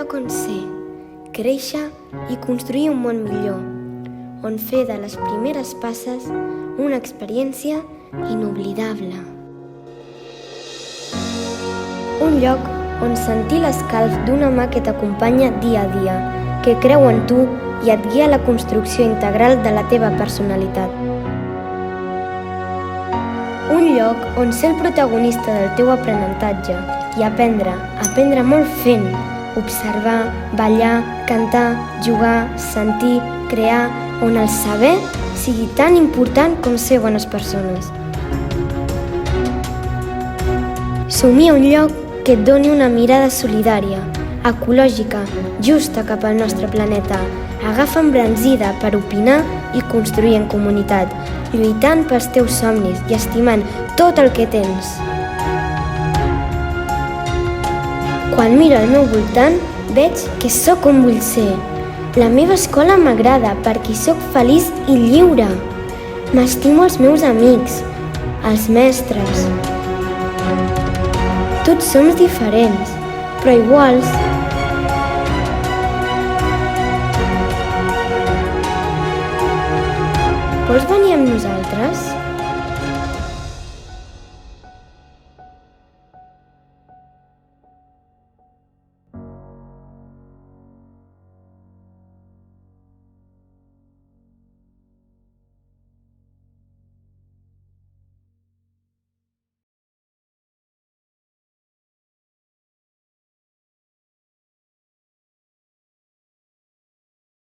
lloc on ser, créixer i construir un món millor, on fer de les primeres passes una experiència inoblidable. Un lloc on sentir l'escalf d'una mà que t'acompanya dia a dia, que creu en tu i et guia a la construcció integral de la teva personalitat. Un lloc on ser el protagonista del teu aprenentatge i aprendre molt fent, observar, ballar, cantar, jugar, sentir, crear, on el saber sigui tan important com ser bones persones. Somia un lloc que et doni una mirada solidària, ecològica, justa cap al nostre planeta. Agafa embranzida per opinar i construir en comunitat, lluitant pels teus somnis i estimant tot el que tens. Quan miro al meu voltant, veig que sóc on vull ser. La meva escola m'agrada perquè hi sóc feliç i lliure. M'estimo els meus amics, els mestres. Tots som diferents, però iguals. Vols venir amb nosaltres?